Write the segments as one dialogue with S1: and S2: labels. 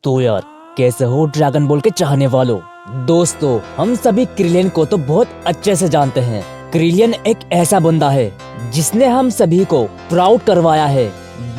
S1: तो यार, कैसे हो ड्रैगन बॉल के चाहने वालों। दोस्तों, हम सभी क्रिलियन को तो बहुत अच्छे से जानते हैं। क्रिलियन एक ऐसा बंदा है जिसने हम सभी को प्राउड करवाया है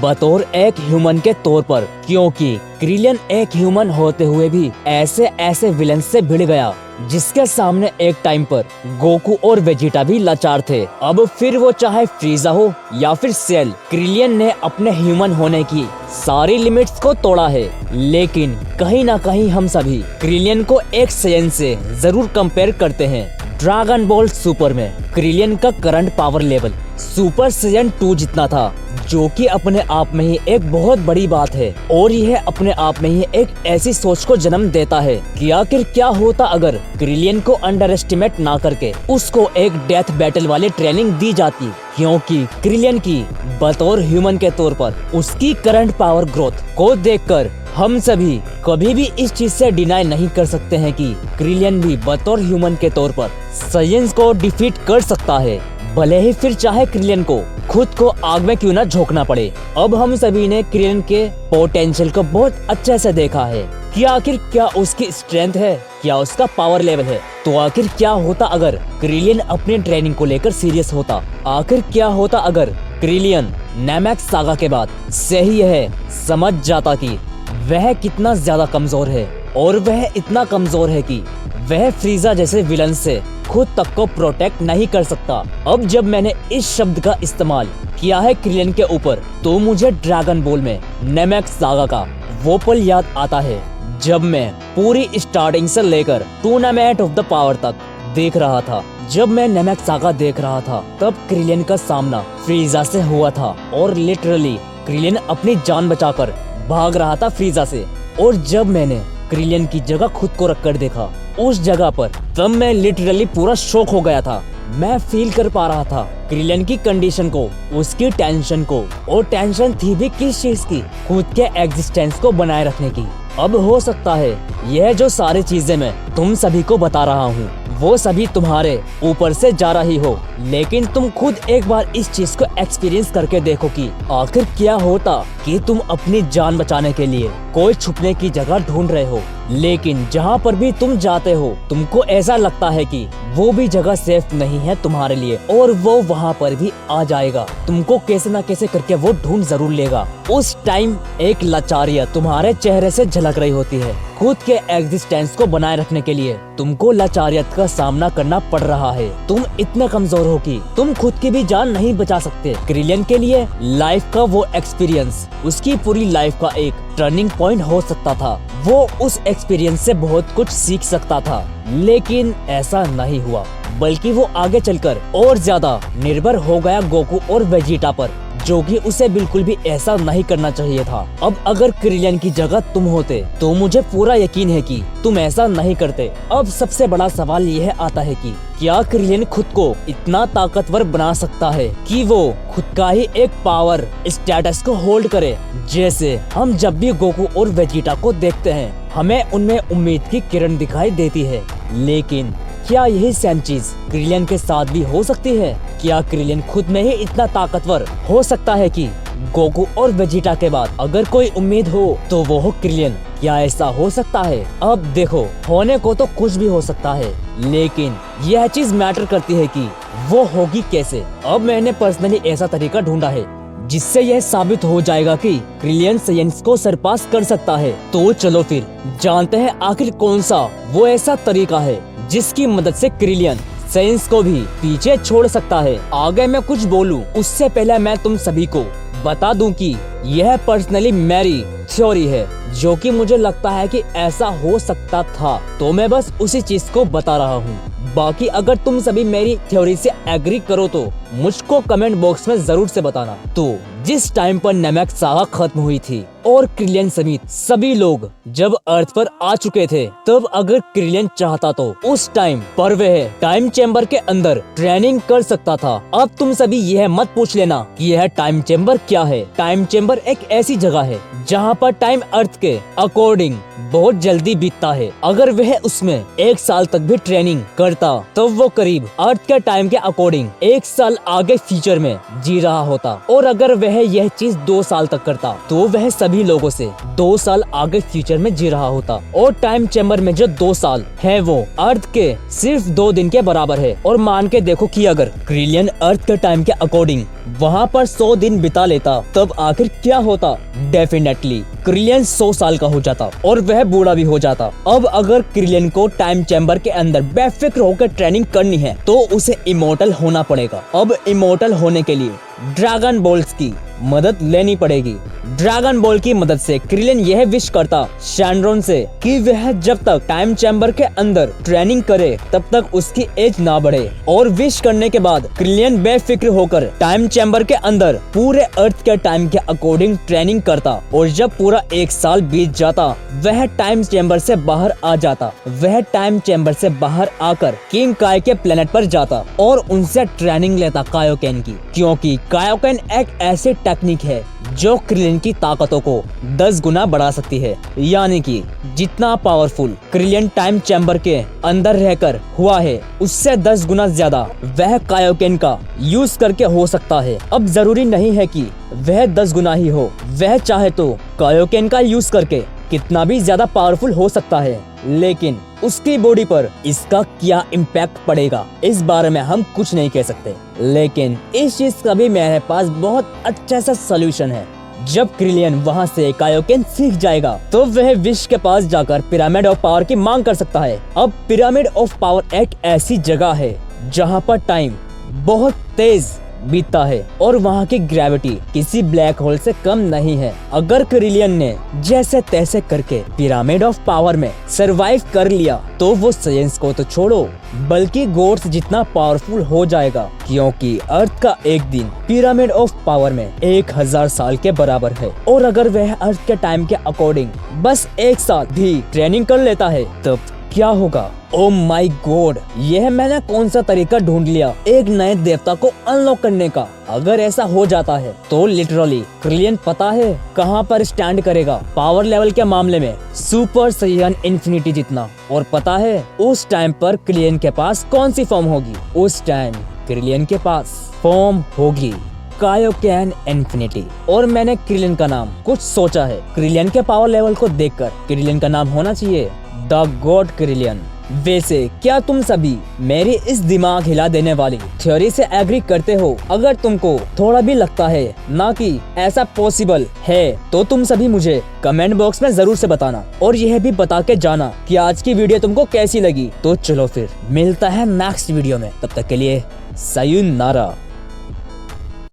S1: बतौर एक ह्यूमन के तौर पर, क्योंकि क्रिलियन एक ह्यूमन होते हुए भी ऐसे ऐसे विलन से भिड़ गया जिसके सामने एक टाइम पर गोकू और वेजिटा भी लाचार थे। अब फिर वो चाहे फ्रीजा हो या फिर सेल, क्रिलियन ने अपने ह्यूमन होने की सारी लिमिट्स को तोड़ा है। लेकिन कहीं ना कहीं हम सभी क्रिलियन को एक साइयन से जरूर कंपेयर करते हैं। ड्रैगन बॉल सुपर में क्रिलियन का करंट पावर लेवल सुपर साइयन 2 जितना था, जो कि अपने आप में ही एक बहुत बड़ी बात है। और यह अपने आप में ही एक ऐसी सोच को जन्म देता है कि आखिर क्या होता अगर क्रिलियन को अंडर एस्टिमेट ना करके उसको एक डेथ बैटल वाली ट्रेनिंग दी जाती, क्योंकि क्रिलियन की बतौर ह्यूमन के तौर पर उसकी करंट पावर ग्रोथ को देखकर हम सभी कभी भी इस चीज से डिनाई नहीं कर सकते हैं कि क्रिलियन भी बतौर ह्यूमन के तौर पर साइयंस को डिफीट कर सकता है, भले ही फिर चाहे क्रिलियन को खुद को आग में क्यों ना झोंकना पड़े। अब हम सभी ने क्रिलियन के पोटेंशियल को बहुत अच्छे से देखा है कि आखिर क्या उसकी स्ट्रेंथ है, क्या उसका पावर लेवल है। तो आखिर क्या होता अगर क्रिलियन अपनी ट्रेनिंग को लेकर सीरियस होता, आखिर क्या होता अगर क्रिलियन नेमैक्स सागा के बाद से ही यह समझ जाता कि वह कितना ज्यादा कमजोर है, और वह इतना कमजोर है कि वह फ्रीजा जैसे विलन से खुद तक को प्रोटेक्ट नहीं कर सकता। अब जब मैंने इस शब्द का इस्तेमाल किया है क्रिलियन के ऊपर, तो मुझे ड्रैगन बॉल में नेमैक्स सागा का वो पल याद आता है जब मैं पूरी स्टार्टिंग से लेकर टूर्नामेंट ऑफ द पावर तक देख रहा था। जब मैं नेमैक्स सागा देख रहा था तब क्रिलियन का सामना फ्रीजा से हुआ था, और लिटरली क्रिलियन अपनी जान बचाकर भाग रहा था फ्रीजा से। और जब मैंने क्रिलियन की जगह खुद को रखकर देखा उस जगह पर, तब मैं लिटरली पूरा शॉक हो गया था। मैं फील कर पा रहा था क्रिलियन की कंडीशन को, उसकी टेंशन को, और टेंशन थी भी किस चीज की, खुद के एग्जिस्टेंस को बनाए रखने की। अब हो सकता है यह जो सारी चीजें मैं तुम सभी को बता रहा हूँ वो सभी तुम्हारे ऊपर से जा रही हो, लेकिन तुम खुद एक बार इस चीज को एक्सपीरियंस करके देखो कि आखिर क्या होता कि तुम अपनी जान बचाने के लिए कोई छुपने की जगह ढूंढ रहे हो, लेकिन जहाँ पर भी तुम जाते हो तुमको ऐसा लगता है कि वो भी जगह सेफ नहीं है तुम्हारे लिए, और वो वहाँ पर भी आ जाएगा, तुमको कैसे ना कैसे करके वो ढूंढ जरूर लेगा। उस टाइम एक लाचारियत तुम्हारे चेहरे से झलक रही होती है। खुद के एग्जिस्टेंस को बनाए रखने के लिए तुमको लाचारियत का सामना करना पड़ रहा है। तुम इतने कमजोर हो कि तुम खुद की भी जान नहीं बचा सकते। क्रिलियन के लिए लाइफ का वो एक्सपीरियंस उसकी पूरी लाइफ का एक टर्निंग पॉइंट हो सकता था। वो उस एक्सपीरियंस से बहुत कुछ सीख सकता था, लेकिन ऐसा नहीं हुआ, बल्कि वो आगे चलकर और ज्यादा निर्भर हो गया गोकू और वेजिटा पर, जो कि उसे बिल्कुल भी ऐसा नहीं करना चाहिए था। अब अगर क्रिलियन की जगह तुम होते तो मुझे पूरा यकीन है कि तुम ऐसा नहीं करते। अब सबसे बड़ा सवाल यह आता है कि क्या क्रिलियन खुद को इतना ताकतवर बना सकता है कि वो खुद का ही एक पावर स्टेटस को होल्ड करे। जैसे हम जब भी गोकू और वेजिटा को देखते हैं हमें उनमें उम्मीद की किरण दिखाई देती है, लेकिन क्या यही सेम चीज क्रिलियन के साथ भी हो सकती है? क्या क्रिलियन खुद में ही इतना ताकतवर हो सकता है कि गोकू और वेजिटा के बाद अगर कोई उम्मीद हो तो वो हो क्रिलियन? क्या ऐसा हो सकता है? अब देखो, होने को तो कुछ भी हो सकता है, लेकिन यह चीज मैटर करती है कि वो होगी कैसे। अब मैंने पर्सनली ऐसा तरीका ढूंढा है जिससे यह साबित हो जाएगा कि क्रिलियन साइयंस को सरपास कर सकता है। तो चलो फिर जानते हैं आखिर कौन सा वो ऐसा तरीका है जिसकी मदद से क्रिलियन साइंस को भी पीछे छोड़ सकता है। आगे मैं कुछ बोलूं उससे पहले मैं तुम सभी को बता दूं कि यह पर्सनली मेरी थ्योरी है, जो कि मुझे लगता है कि ऐसा हो सकता था, तो मैं बस उसी चीज को बता रहा हूँ। बाकी अगर तुम सभी मेरी थ्योरी से एग्री करो तो मुझको कमेंट बॉक्स में जरूर से बताना। तो जिस टाइम पर नेमैक्स सागा खत्म हुई थी और क्रिलियन समेत सभी लोग जब अर्थ पर आ चुके थे, तब अगर क्रिलियन चाहता तो उस टाइम पर वह टाइम चेम्बर के अंदर ट्रेनिंग कर सकता था। अब तुम सभी यह मत पूछ लेना कि यह टाइम चेम्बर क्या है। टाइम चेम्बर एक ऐसी जगह है जहाँ पर टाइम अर्थ के अकॉर्डिंग बहुत जल्दी बीतता है। अगर वह उसमें 1 साल तक भी ट्रेनिंग करता तो वो करीब अर्थ के टाइम के अकॉर्डिंग 1 साल आगे फ्यूचर में जी रहा होता और अगर वह यह चीज 2 साल तक करता तो वह सभी लोगों से 2 साल आगे फ्यूचर में जी रहा होता। और टाइम चैम्बर में जो 2 साल है वो अर्थ के सिर्फ 2 दिन के बराबर है। और मान के देखो कि अगर क्रिलियन अर्थ के टाइम के अकॉर्डिंग वहाँ पर 100 दिन बिता लेता तब आखिर क्या होता। डेफिनेटली क्रिलियन 100 साल का हो जाता और वह बूढ़ा भी हो जाता। अब अगर क्रिलियन को टाइम चैम्बर के अंदर बेफिक्र होकर ट्रेनिंग करनी है तो उसे इमोर्टल होना पड़ेगा। अब इमोर्टल होने के लिए ड्रैगन बॉल्स की मदद लेनी पड़ेगी। ड्रैगन बॉल की मदद से क्रिलियन यह विश करता शैंड्रोन से कि वह जब तक टाइम चैम्बर के अंदर ट्रेनिंग करे तब तक उसकी एज ना बढ़े। और विश करने के बाद क्रिलियन बेफिक्र होकर टाइम चैम्बर के अंदर पूरे अर्थ के टाइम के अकॉर्डिंग ट्रेनिंग करता। और जब पूरा 1 साल बीत जाता वह टाइम चैम्बर से बाहर आ जाता। वह टाइम चैम्बर से बाहर आकर किंग काय के प्लेनेट पर जाता और उनसे ट्रेनिंग लेता कायोकेन की, क्योंकि कायोकेन एक ऐसी टेक्निक है जो क्रिलियन की ताकतों को 10 गुना बढ़ा सकती है। यानी कि जितना पावरफुल क्रिलियन टाइम चैम्बर के अंदर रहकर हुआ है उससे 10 गुना ज्यादा वह कायोकेन का यूज करके हो सकता है। अब जरूरी नहीं है कि वह 10 गुना ही हो, वह चाहे तो कायोकेन का यूज करके कितना भी ज्यादा पावरफुल हो सकता है, लेकिन उसकी बॉडी पर इसका क्या इम्पैक्ट पड़ेगा इस बारे में हम कुछ नहीं कह सकते। लेकिन इस चीज का भी मेरे पास बहुत अच्छा सा सॉल्यूशन है। जब क्रिलियन वहां से कायोकेन सीख जाएगा तो वह विश के पास जाकर पिरामिड ऑफ पावर की मांग कर सकता है। अब पिरामिड ऑफ पावर एक ऐसी जगह है जहां पर टाइम बहुत तेज बीतता है और वहाँ की ग्रेविटी किसी ब्लैक होल से कम नहीं है। अगर क्रिलियन ने जैसे तैसे करके पिरामिड ऑफ पावर में सरवाइव कर लिया तो वो साइंस को तो छोड़ो बल्कि गॉड्स जितना पावरफुल हो जाएगा, क्योंकि अर्थ का एक दिन पिरामिड ऑफ पावर में 1000 साल के बराबर है। और अगर वह अर्थ के टाइम के अकॉर्डिंग बस 1 साल भी ट्रेनिंग कर लेता है तब क्या होगा। ओ माय गॉड, यह मैंने कौन सा तरीका ढूंढ लिया एक नए देवता को अनलॉक करने का। अगर ऐसा हो जाता है तो लिटरली क्रिलियन पता है कहां पर स्टैंड करेगा पावर लेवल के मामले में, सुपर सैयन इन्फिनिटी जितना। और पता है उस टाइम पर क्रिलियन के पास कौन सी फॉर्म होगी। उस टाइम क्रिलियन के पास फॉर्म होगी कायोकेन इन्फिनिटी। और मैंने क्रिलियन का नाम कुछ सोचा है। क्रिलियन के पावर लेवल को देखकर क्रिलियन का नाम होना चाहिए द गॉड क्रिलियन। वैसे क्या तुम सभी मेरी इस दिमाग हिला देने वाली थ्योरी से एग्री करते हो? अगर तुमको थोड़ा भी लगता है ना कि ऐसा पॉसिबल है तो तुम सभी मुझे कमेंट बॉक्स में जरूर से बताना और यह भी बता के जाना कि आज की वीडियो तुमको कैसी लगी। तो चलो फिर मिलता है नेक्स्ट वीडियो में, तब तक के लिए सायोनारा।